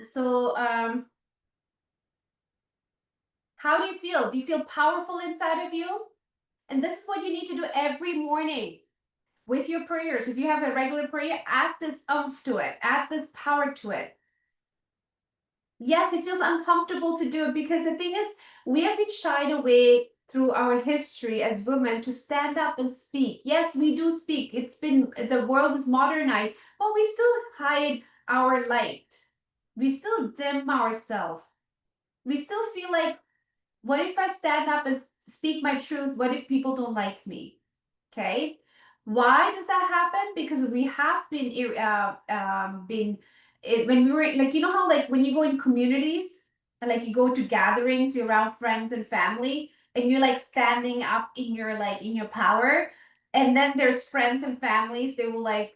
So, how do you feel? Do you feel powerful inside of you? And this is what you need to do every morning with your prayers. If you have a regular prayer, add this umph to it, add this power to it. Yes, it feels uncomfortable to do it because the thing is, we have been shied away through our history as women to stand up and speak. Yes, we do speak. It's been, the world is modernized, but we still hide our light. We still dim ourselves. We still feel like, what if I stand up and speak my truth? What if people don't like me? Okay. Why does that happen? Because we have when we were like, you know how like when you go in communities and like you go to gatherings, you're around friends and family, and you're like standing up in your power, and then there's friends and families, they will like,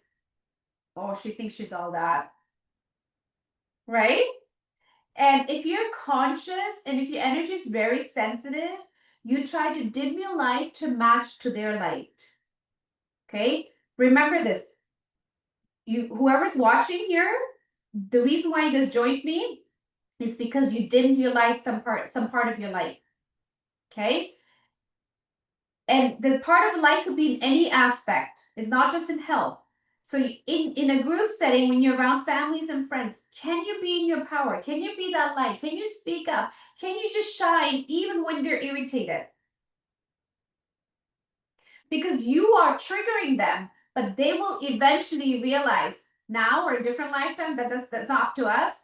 oh, she thinks she's all that, right? And if you're conscious and if your energy is very sensitive, you try to dim your light to match to their light. Okay? Remember this. Whoever's watching here, the reason why you guys joined me is because you dimmed your light, some part of your light. Okay? And the part of light could be in any aspect. It's not just in health. So in a group setting, when you're around families and friends, can you be in your power? Can you be that light? Can you speak up? Can you just shine even when they're irritated? Because you are triggering them, but they will eventually realize now or a different lifetime, that's not up to us,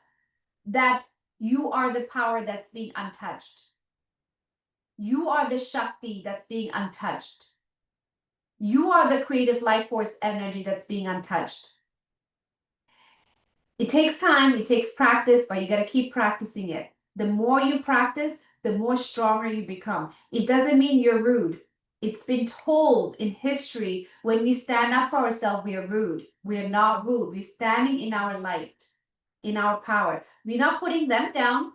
that you are the power that's being untouched. You are the Shakti that's being untouched. You are the creative life force energy that's being untouched. It takes time, it takes practice, but you got to keep practicing it. The more you practice, the more stronger you become. It doesn't mean you're rude. It's been told in history, when we stand up for ourselves, we are rude. We are not rude. We're standing in our light, in our power. We're not putting them down.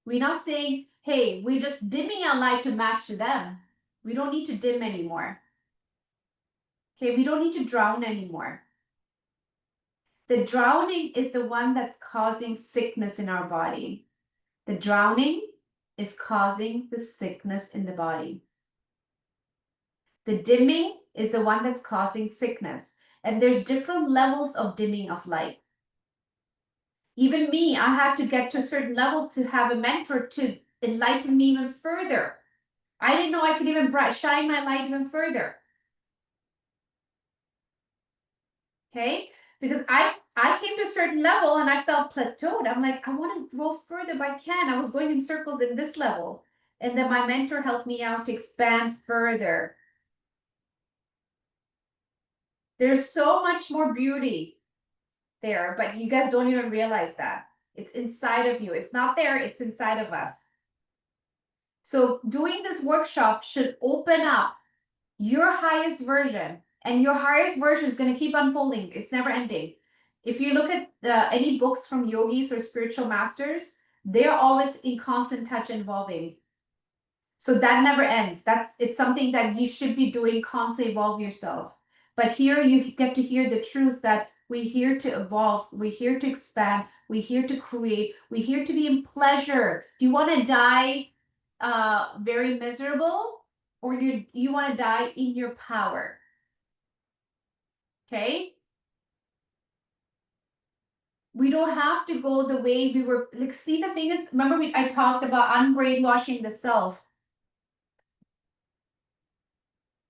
We're not saying, hey, we're just dimming our light to match to them. We don't need to dim anymore. Okay, we don't need to drown anymore. The drowning is the one that's causing sickness in our body. The drowning is causing the sickness in the body. The dimming is the one that's causing sickness. And there's different levels of dimming of light. Even me, I had to get to a certain level to have a mentor to enlighten me even further. I didn't know I could even shine my light even further. Okay? Because I came to a certain level and I felt plateaued. I'm like, I want to grow further, but I can. I was going in circles in this level. And then my mentor helped me out to expand further. There's so much more beauty there, but you guys don't even realize that. It's inside of you. It's not there, it's inside of us. So doing this workshop should open up your highest version, and your highest version is going to keep unfolding. It's never ending. If you look at any books from yogis or spiritual masters, they're always in constant touch and evolving. So that never ends. It's something that you should be doing, constantly evolve yourself. But here you get to hear the truth that we're here to evolve, we're here to expand, we're here to create, we're here to be in pleasure. Do you want to die very miserable, or you want to die in your power? Okay? We don't have to go the way we were. Like, see, the thing is, remember I talked about unbrainwashing the self.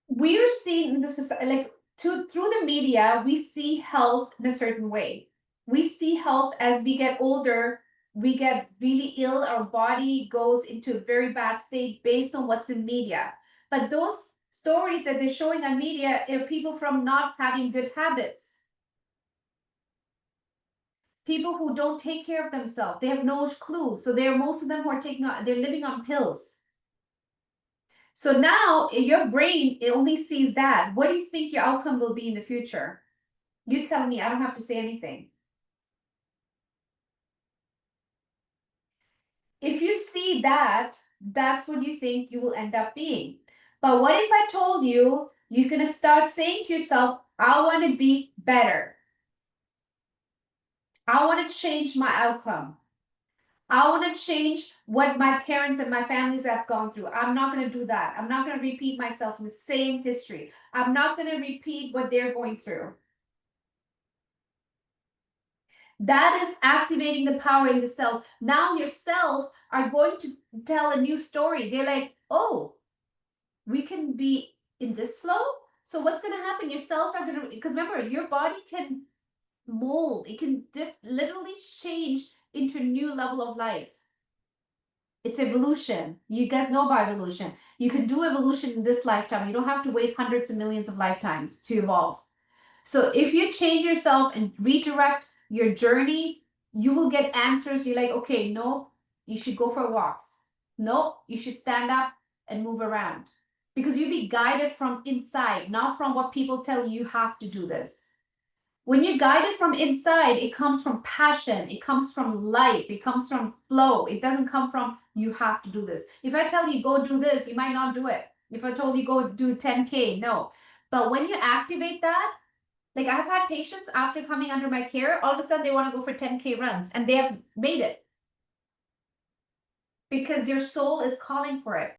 We're seeing this is like through the media, we see health in a certain way. We see health as we get older, we get really ill, our body goes into a very bad state based on what's in media. But those stories that they're showing on media are people from not having good habits. People who don't take care of themselves, they have no clue. So most of them who are they're living on pills. So now your brain, it only sees that. What do you think your outcome will be in the future? You tell me, I don't have to say anything. If you see that, that's what you think you will end up being. But what if I told you, you're going to start saying to yourself, I want to be better. I want to change my outcome. I want to change what my parents and my families have gone through. I'm not going to do that. I'm not going to repeat myself in the same history. I'm not going to repeat what they're going through. That is activating the power in the cells. Now your cells are going to tell a new story. They're like, oh, we can be in this flow. So what's going to happen? Your cells are going to, because remember, your body can mold, it can literally change into a new level of life. It's evolution. You guys know about evolution. You can do evolution in this lifetime. You don't have to wait hundreds of millions of lifetimes to evolve. So if you change yourself and redirect your journey, you will get answers. You're like, okay, no, you should go for walks. No, you should stand up and move around. Because you'll be guided from inside, not from what people tell you have to do this. When you're guided from inside, it comes from passion, it comes from life, it comes from flow. It doesn't come from you have to do this. If I tell you go do this, you might not do it. If I told you go do 10K, no. But when you activate that, like I've had patients after coming under my care, all of a sudden they want to go for 10K runs and they have made it because your soul is calling for it.